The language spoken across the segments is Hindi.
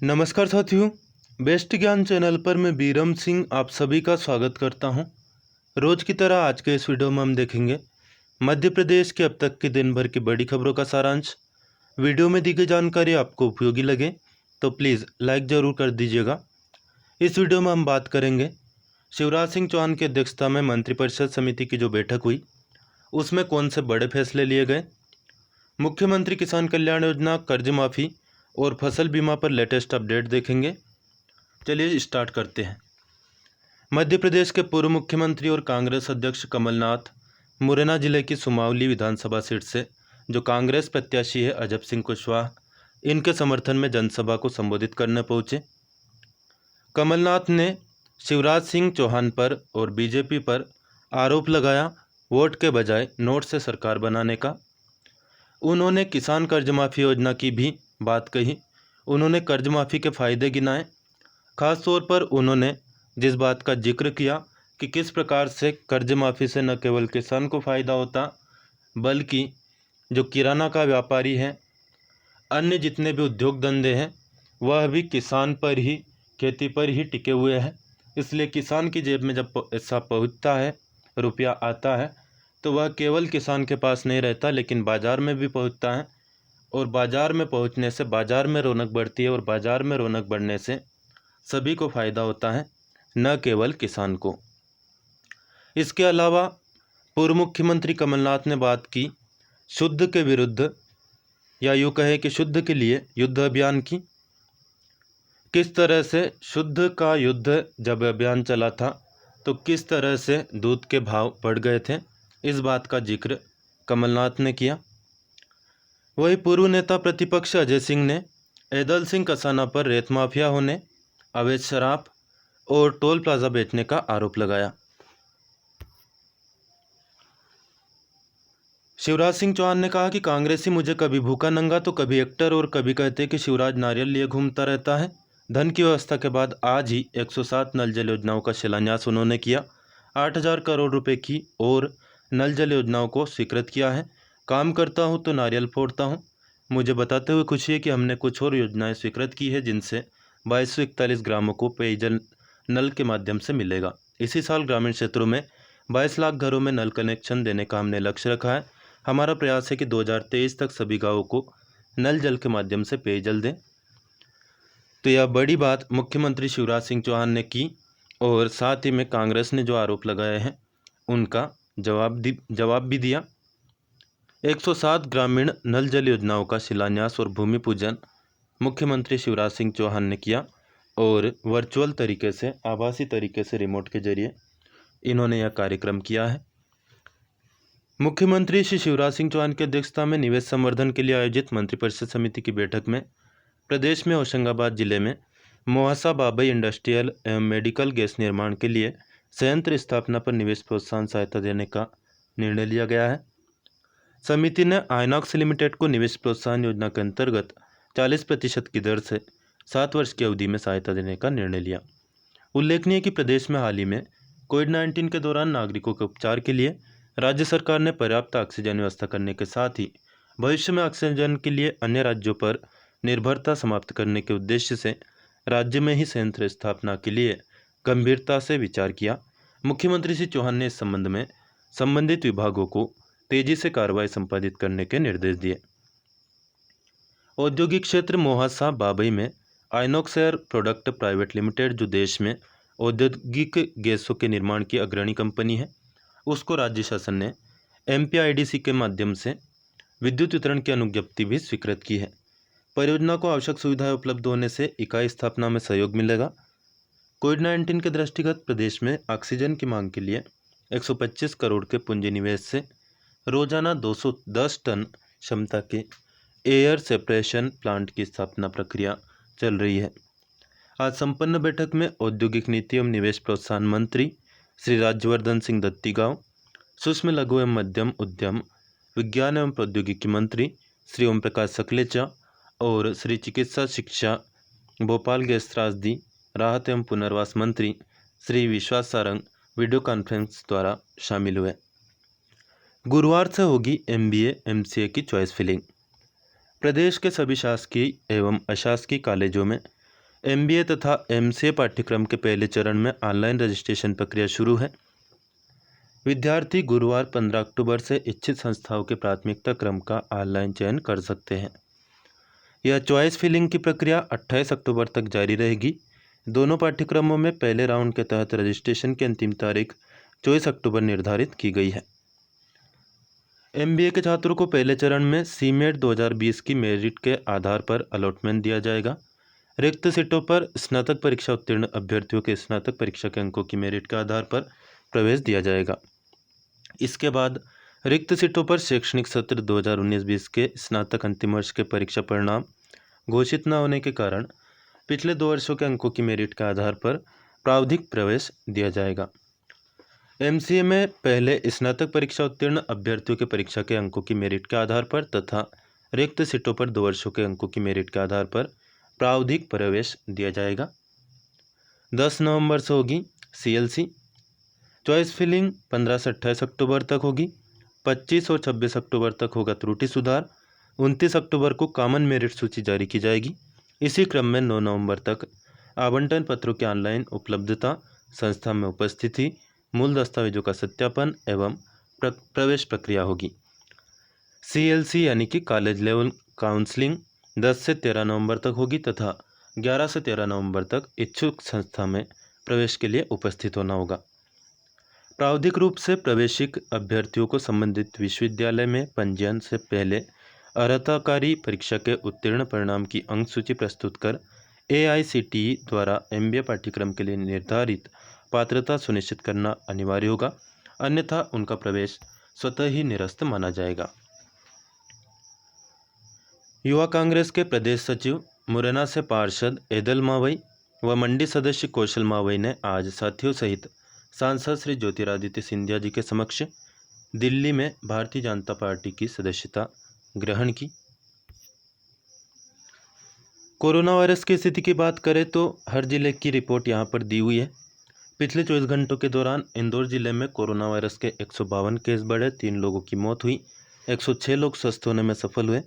नमस्कार साथियों। बेस्ट ज्ञान चैनल पर मैं बीरम सिंह आप सभी का स्वागत करता हूं। रोज की तरह आज के इस वीडियो में हम देखेंगे मध्य प्रदेश के अब तक के दिन भर की बड़ी खबरों का सारांश। वीडियो में दी गई जानकारी आपको उपयोगी लगे तो प्लीज़ लाइक ज़रूर कर दीजिएगा। इस वीडियो में हम बात करेंगे शिवराज सिंह चौहान की अध्यक्षता में मंत्रिपरिषद समिति की जो बैठक हुई उसमें कौन से बड़े फैसले लिए गए, मुख्यमंत्री किसान कल्याण योजना, कर्ज माफ़ी और फसल बीमा पर लेटेस्ट अपडेट देखेंगे। चलिए स्टार्ट करते हैं। मध्य प्रदेश के पूर्व मुख्यमंत्री और कांग्रेस अध्यक्ष कमलनाथ मुरैना जिले की सुमावली विधानसभा सीट से जो कांग्रेस प्रत्याशी है अजब सिंह कुशवाहा, इनके समर्थन में जनसभा को संबोधित करने पहुंचे। कमलनाथ ने शिवराज सिंह चौहान पर और बीजेपी पर आरोप लगाया वोट के बजाय नोट से सरकार बनाने का। उन्होंने किसान कर्ज माफ़ी योजना की भी बात कही। उन्होंने कर्ज माफ़ी के फायदे गिनाए। खास तौर पर उन्होंने जिस बात का जिक्र किया कि किस प्रकार से कर्ज माफ़ी से न केवल किसान को फ़ायदा होता बल्कि जो किराना का व्यापारी है, अन्य जितने भी उद्योग धंधे हैं वह भी किसान पर ही, खेती पर ही टिके हुए हैं। इसलिए किसान की जेब में जब पैसा पहुँचता है, रुपया आता है, तो वह केवल किसान के पास नहीं रहता लेकिन बाज़ार में भी पहुँचता है। और बाज़ार में पहुँचने से बाज़ार में रौनक बढ़ती है और बाज़ार में रौनक बढ़ने से सभी को फ़ायदा होता है, न केवल किसान को। इसके अलावा पूर्व मुख्यमंत्री कमलनाथ ने बात की शुद्ध के विरुद्ध या यूँ कहे कि शुद्ध के लिए युद्ध अभियान की। किस तरह से शुद्ध का युद्ध जब अभियान चला था तो किस तरह से दूध के भाव बढ़ गए थे, इस बात का जिक्र कमलनाथ ने किया। वही पूर्व नेता प्रतिपक्ष अजय सिंह ने ऐदल सिंह कसाना पर रेत माफिया होने, अवैध शराब और टोल प्लाजा बेचने का आरोप लगाया। शिवराज सिंह चौहान ने कहा कि कांग्रेसी मुझे कभी भूखा नंगा तो कभी एक्टर और कभी कहते कि शिवराज नारियल लिए घूमता रहता है। धन की व्यवस्था के बाद आज ही 107 नल जल योजनाओं का शिलान्यास उन्होंने किया। 8,000 करोड़ रुपए की और नल जल योजनाओं को स्वीकृत किया है। काम करता हूँ तो नारियल फोड़ता हूँ। मुझे बताते हुए खुशी है कि हमने कुछ और योजनाएं स्वीकृत की है जिनसे 2241 ग्रामों को पेयजल नल के माध्यम से मिलेगा। इसी साल ग्रामीण क्षेत्रों में 22 लाख घरों में नल कनेक्शन देने का हमने लक्ष्य रखा है। हमारा प्रयास है कि 2023 तक सभी गाँवों को नल जल के माध्यम से पेयजल दें। तो यह बड़ी बात मुख्यमंत्री शिवराज सिंह चौहान ने की और साथ ही में कांग्रेस ने जो आरोप लगाए हैं उनका जवाब भी दिया। 107 ग्रामीण नल जल योजनाओं का शिलान्यास और भूमि पूजन मुख्यमंत्री शिवराज सिंह चौहान ने किया और वर्चुअल तरीके से, आभासी तरीके से, रिमोट के जरिए इन्होंने यह कार्यक्रम किया है। मुख्यमंत्री श्री शिवराज सिंह चौहान की अध्यक्षता में निवेश संवर्धन के लिए आयोजित मंत्रिपरिषद समिति की बैठक में प्रदेश में होशंगाबाद जिले में मोहासा बाबई इंडस्ट्रियल एवं मेडिकल गैस निर्माण के लिए संयंत्र स्थापना पर निवेश प्रोत्साहन सहायता देने का निर्णय लिया गया है। समिति ने आइनॉक्स लिमिटेड को निवेश प्रोत्साहन योजना के अंतर्गत 40% की दर से 7 वर्ष की अवधि में सहायता देने का निर्णय लिया। उल्लेखनीय है कि प्रदेश में हाल ही में कोविड-19 के दौरान नागरिकों के उपचार के लिए राज्य सरकार ने पर्याप्त ऑक्सीजन व्यवस्था करने के साथ ही भविष्य में ऑक्सीजन के लिए अन्य राज्यों पर निर्भरता समाप्त करने के उद्देश्य से राज्य में ही संयंत्र स्थापना के लिए गंभीरता से विचार किया। मुख्यमंत्री श्री चौहान ने इस संबंध में संबंधित विभागों को तेजी से कार्रवाई संपादित करने के निर्देश दिए। औद्योगिक क्षेत्र मोहासा बाबई में INOX air product private limited जो देश में औद्योगिक गैसों के निर्माण की अग्रणी कंपनी है, उसको राज्य शासन ने MPIDC के माध्यम से विद्युत वितरण की अनुज्ञप्ति भी स्वीकृत की है। परियोजना को आवश्यक सुविधाएं उपलब्ध होने से इकाई स्थापना में सहयोग मिलेगा। कोविड-19 के दृष्टिगत प्रदेश में ऑक्सीजन की मांग के लिए 125 करोड़ के पूंजी निवेश से रोजाना 210 टन क्षमता के एयर सेपरेशन प्लांट की स्थापना प्रक्रिया चल रही है। आज संपन्न बैठक में औद्योगिक नीति एवं निवेश प्रोत्साहन मंत्री श्री राज्यवर्धन सिंह दत्तीगांव, सूक्ष्म लघु एवं मध्यम उद्यम, विज्ञान एवं प्रौद्योगिकी मंत्री श्री ओम प्रकाश सकलेचा और श्री चिकित्सा शिक्षा, भोपाल गैस त्रासदी राहत एवं पुनर्वास मंत्री श्री विश्वास सारंग वीडियो कॉन्फ्रेंस द्वारा शामिल हुए। गुरुवार से होगी MBA MCA की चॉइस फिलिंग। प्रदेश के सभी शासकीय एवं अशासकीय कॉलेजों में MBA तथा MCA पाठ्यक्रम के पहले चरण में ऑनलाइन रजिस्ट्रेशन प्रक्रिया शुरू है। विद्यार्थी गुरुवार 15 अक्टूबर से इच्छित संस्थाओं के प्राथमिकता क्रम का ऑनलाइन चयन कर सकते हैं। यह चॉइस फिलिंग की प्रक्रिया 28 अक्टूबर तक जारी रहेगी। दोनों पाठ्यक्रमों में पहले राउंड के तहत रजिस्ट्रेशन की अंतिम तारीख 24 अक्टूबर निर्धारित की गई है। MBA के छात्रों को पहले चरण में CMAT 2020 की मेरिट के आधार पर अलॉटमेंट दिया जाएगा। रिक्त सीटों पर स्नातक परीक्षा उत्तीर्ण अभ्यर्थियों के स्नातक परीक्षा के अंकों की मेरिट के आधार पर प्रवेश दिया जाएगा। इसके बाद रिक्त सीटों पर शैक्षणिक सत्र 2019-20 के स्नातक अंतिम वर्ष के परीक्षा परिणाम घोषित न होने के कारण पिछले 2 वर्षों के अंकों की मेरिट के आधार पर प्रावधिक प्रवेश दिया जाएगा। MCA में पहले स्नातक परीक्षा उत्तीर्ण अभ्यर्थियों के परीक्षा के अंकों की मेरिट के आधार पर तथा रिक्त सीटों पर 2 वर्षों के अंकों की मेरिट के आधार पर प्रावधिक प्रवेश दिया जाएगा। 10 नवंबर से होगी CLC। चॉइस फिलिंग 15 से 28 अक्टूबर तक होगी। 25 और 26 अक्टूबर तक होगा त्रुटि सुधार। 29 अक्टूबर को कॉमन मेरिट सूची जारी की जाएगी। इसी क्रम में 9 नवंबर तक आवंटन पत्रों की ऑनलाइन उपलब्धता, संस्था में उपस्थिति, मूल दस्तावेजों का सत्यापन एवं प्रवेश प्रक्रिया होगी। CLC यानी कि कॉलेज लेवल काउंसलिंग 10 से 13 नवंबर तक होगी तथा 11 से 13 नवंबर तक इच्छुक संस्था में प्रवेश के लिए उपस्थित होना होगा। प्रावधिक रूप से प्रवेशिक अभ्यर्थियों को संबंधित विश्वविद्यालय में पंजीयन से पहले अर्हताकारी परीक्षा के उत्तीर्ण परिणाम की अंक सूची प्रस्तुत कर AICTE द्वारा MBA पाठ्यक्रम के लिए निर्धारित पात्रता सुनिश्चित करना अनिवार्य होगा, अन्यथा उनका प्रवेश स्वतः ही निरस्त माना जाएगा। युवा कांग्रेस के प्रदेश सचिव, मुरैना से पार्षद एदल मावई व मंडी सदस्य कौशल मावई ने आज साथियों सहित सांसद श्री ज्योतिरादित्य सिंधिया जी के समक्ष दिल्ली में भारतीय जनता पार्टी की सदस्यता ग्रहण की। कोरोना वायरस की स्थिति की बात करें तो हर जिले की रिपोर्ट यहाँ पर दी हुई है। पिछले 24 घंटों के दौरान इंदौर जिले में कोरोना वायरस के 152 केस बढ़े, 3 लोगों की मौत हुई, 106 लोग स्वस्थ होने में सफल हुए,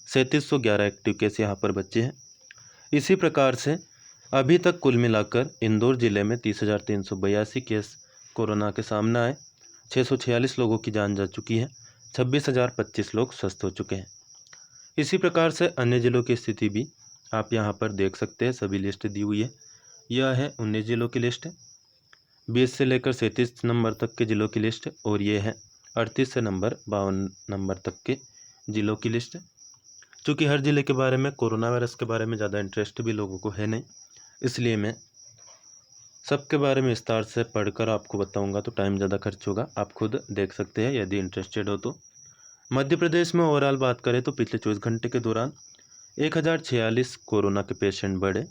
3711 एक्टिव केस यहाँ पर बचे हैं। इसी प्रकार से अभी तक कुल मिलाकर इंदौर जिले में 30,382 केस कोरोना के सामने आए, 646 लोगों की जान जा चुकी है, 26,025 लोग स्वस्थ हो चुके हैं। इसी प्रकार से अन्य जिलों की स्थिति भी आप यहाँ पर देख सकते हैं, सभी लिस्ट दी हुई है। यह है 19 जिलों की लिस्ट, 20 से लेकर 37 नंबर तक के जिलों की लिस्ट, और ये है 38 से नंबर 52 नंबर तक के जिलों की लिस्ट। चूँकि हर ज़िले के बारे में, कोरोना वायरस के बारे में ज़्यादा इंटरेस्ट भी लोगों को है नहीं, इसलिए मैं सबके बारे में विस्तार से पढ़कर आपको बताऊंगा तो टाइम ज़्यादा खर्च होगा। आप खुद देख सकते हैं यदि इंटरेस्टेड हो तो। मध्य प्रदेश में ओवरऑल बात करें तो पिछले 24 घंटे के दौरान 1046 कोरोना के पेशेंट बढ़े।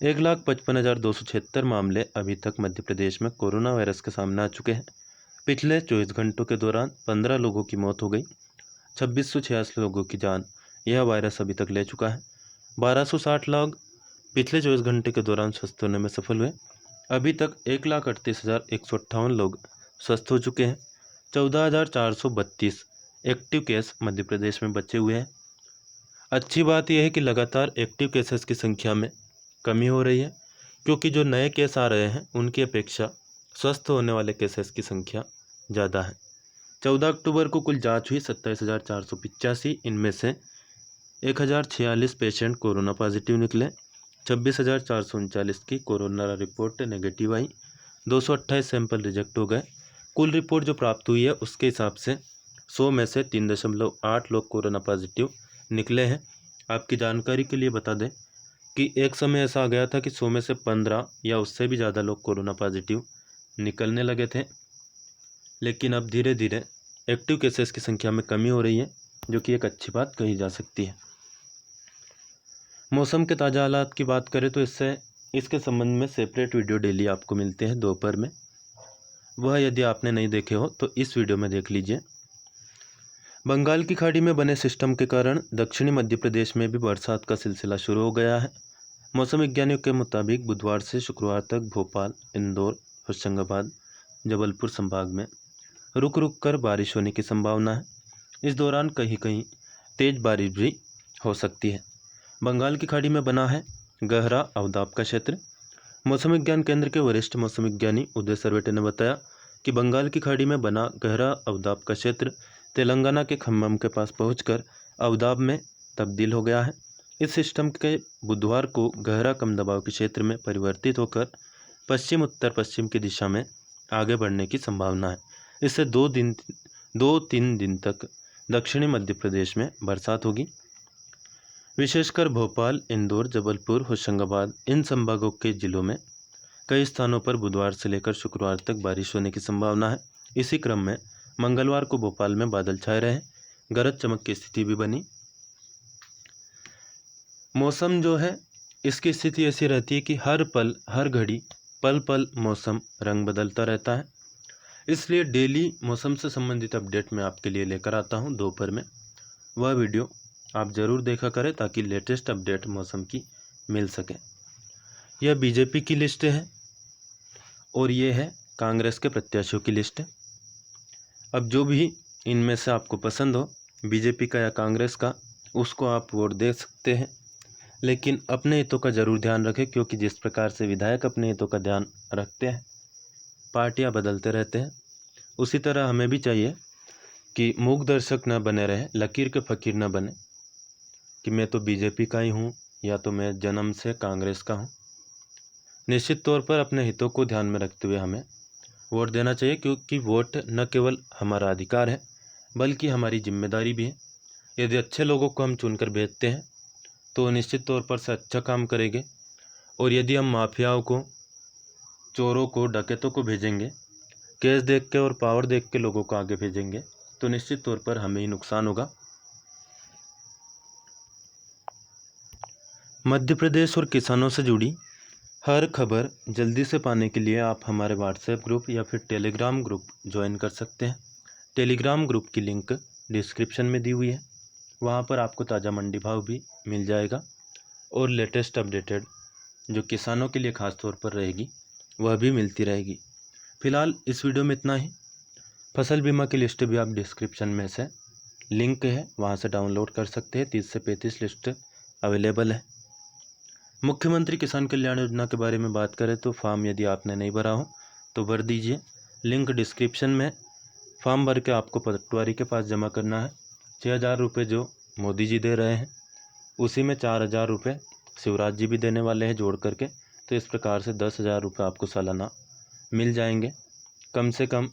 1,55,276 मामले अभी तक मध्य प्रदेश में कोरोना वायरस के सामने आ चुके हैं। पिछले 24 घंटों के दौरान 15 लोगों की मौत हो गई, 2686 लोगों की जान यह वायरस अभी तक ले चुका है। 1260 लोग पिछले 24 घंटे के दौरान स्वस्थ होने में सफल हुए। अभी तक 1,38,158 लोग स्वस्थ हो चुके हैं। 14,432 एक्टिव केस मध्य प्रदेश में बचे हुए हैं। अच्छी बात यह है कि लगातार एक्टिव केसेस की संख्या में कमी हो रही है, क्योंकि जो नए केस आ रहे हैं उनकी अपेक्षा स्वस्थ होने वाले केसेस की संख्या ज़्यादा है। 14 अक्टूबर को कुल जांच हुई 27,485, इनमें से 1,046 पेशेंट कोरोना पॉजिटिव निकले, 26,439 की कोरोना रिपोर्ट नेगेटिव आई, 228 सैंपल रिजेक्ट हो गए। कुल रिपोर्ट जो प्राप्त हुई है उसके हिसाब से 100 में से 3.8 लोग कोरोना पॉजिटिव निकले हैं। आपकी जानकारी के लिए बता दें कि एक समय ऐसा आ गया था कि 100 में से 15 या उससे भी ज़्यादा लोग कोरोना पॉजिटिव निकलने लगे थे, लेकिन अब धीरे धीरे एक्टिव केसेस की संख्या में कमी हो रही है, जो कि एक अच्छी बात कही जा सकती है। मौसम के ताज़ा हालात की बात करें तो इसके संबंध में सेपरेट वीडियो डेली आपको मिलते हैं दोपहर में, वह यदि आपने नहीं देखे हो तो इस वीडियो में देख लीजिए। बंगाल की खाड़ी में बने सिस्टम के कारण दक्षिणी मध्य प्रदेश में भी बरसात का सिलसिला शुरू हो गया है। मौसम विज्ञानियों के मुताबिक बुधवार से शुक्रवार तक भोपाल, इंदौर, होशंगाबाद, जबलपुर संभाग में रुक रुक कर बारिश होने की संभावना है। इस दौरान कहीं कहीं तेज बारिश भी हो सकती है। बंगाल की खाड़ी में बना है गहरा अवदाब का क्षेत्र। मौसम विज्ञान केंद्र के वरिष्ठ मौसम विज्ञानी उदय सरवटे ने बताया कि बंगाल की खाड़ी में बना गहरा अवदाब का क्षेत्र तेलंगाना के खम्मम के पास पहुंचकर अवदाब में तब्दील हो गया है। इस सिस्टम के बुधवार को गहरा कम दबाव के क्षेत्र में परिवर्तित होकर पश्चिम उत्तर पश्चिम की दिशा में आगे बढ़ने की संभावना है। इससे 2-3 दिन तक दक्षिणी मध्य प्रदेश में बरसात होगी। विशेषकर भोपाल, इंदौर, जबलपुर, होशंगाबाद इन संभागों के जिलों में कई स्थानों पर बुधवार से लेकर शुक्रवार तक बारिश होने की संभावना है। इसी क्रम में मंगलवार को भोपाल में बादल छाए रहे, गरज चमक की स्थिति भी बनी। मौसम जो है इसकी स्थिति ऐसी रहती है कि हर पल हर घड़ी पल पल मौसम रंग बदलता रहता है। इसलिए डेली मौसम से संबंधित अपडेट मैं आपके लिए लेकर आता हूं दोपहर में। वह वीडियो आप ज़रूर देखा करें ताकि लेटेस्ट अपडेट मौसम की मिल सके। यह बीजेपी की लिस्ट है और ये है कांग्रेस के प्रत्याशियों की लिस्ट। अब जो भी इनमें से आपको पसंद हो, बीजेपी का या कांग्रेस का, उसको आप वोट दे सकते हैं, लेकिन अपने हितों का ज़रूर ध्यान रखें, क्योंकि जिस प्रकार से विधायक अपने हितों का ध्यान रखते हैं, पार्टियां बदलते रहते हैं, उसी तरह हमें भी चाहिए कि मूक दर्शक न बने रहे, लकीर के फ़कीर न बने कि मैं तो बीजेपी का ही हूँ या तो मैं जन्म से कांग्रेस का हूँ। निश्चित तौर पर अपने हितों को ध्यान में रखते हुए हमें वोट देना चाहिए, क्योंकि वोट न केवल हमारा अधिकार है बल्कि हमारी जिम्मेदारी भी है। यदि अच्छे लोगों को हम चुनकर भेजते हैं तो निश्चित तौर पर से अच्छा काम करेंगे, और यदि हम माफियाओं को, चोरों को, डकैतों को भेजेंगे, केस देख के और पावर देख के लोगों को आगे भेजेंगे, तो निश्चित तौर पर हमें ही नुकसान होगा। मध्य प्रदेश और किसानों से जुड़ी हर खबर जल्दी से पाने के लिए आप हमारे व्हाट्सएप ग्रुप या फिर टेलीग्राम ग्रुप ज्वाइन कर सकते हैं। टेलीग्राम ग्रुप की लिंक डिस्क्रिप्शन में दी हुई है। वहाँ पर आपको ताज़ा मंडी भाव भी मिल जाएगा और लेटेस्ट अपडेटेड जो किसानों के लिए ख़ास तौर पर रहेगी वह भी मिलती रहेगी। फ़िलहाल इस वीडियो में इतना ही। फसल बीमा की लिस्ट भी आप डिस्क्रिप्शन में से लिंक है, वहाँ से डाउनलोड कर सकते हैं। 30 से 35 लिस्ट अवेलेबल है। मुख्यमंत्री किसान कल्याण योजना के बारे में बात करें तो फॉर्म यदि आपने नहीं भरा हो तो भर दीजिए। लिंक डिस्क्रिप्शन में। फॉर्म भर के आपको पटवारी के पास जमा करना है। 6,000 रुपये जो मोदी जी दे रहे हैं, उसी में 4,000 रुपये शिवराज जी भी देने वाले हैं जोड़ करके। तो इस प्रकार से 10,000 रुपये आपको सालाना मिल जाएंगे। कम से कम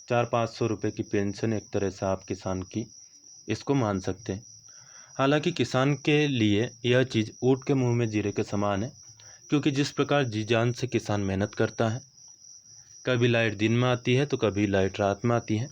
400-500 रुपये की पेंशन एक तरह से आप किसान की इसको मान सकते हैं। हालांकि किसान के लिए यह चीज़ ऊँट के मुंह में जीरे के समान है, क्योंकि जिस प्रकार जी जान से किसान मेहनत करता है, कभी लाइट दिन में आती है तो कभी लाइट रात में आती है,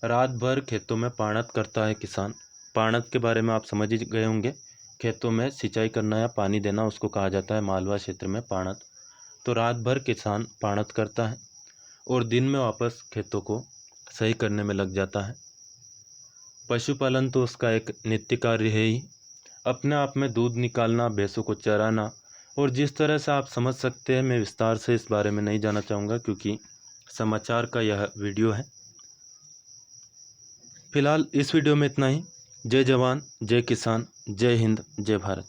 रात भर खेतों में पाणत करता है किसान। पाणत के बारे में आप समझ ही गए होंगे। खेतों में सिंचाई करना या पानी देना, उसको कहा जाता है मालवा क्षेत्र में पाणत। तो रात भर किसान पाणत करता है और दिन में वापस खेतों को सही करने में लग जाता है। पशुपालन तो उसका एक नित्य कार्य है ही। अपने आप में दूध निकालना, भैंसों को चराना, और जिस तरह से आप समझ सकते हैं, मैं विस्तार से इस बारे में नहीं जाना चाहूँगा क्योंकि समाचार का यह वीडियो है। फिलहाल इस वीडियो में इतना ही। जय जवान, जय किसान, जय हिंद, जय भारत।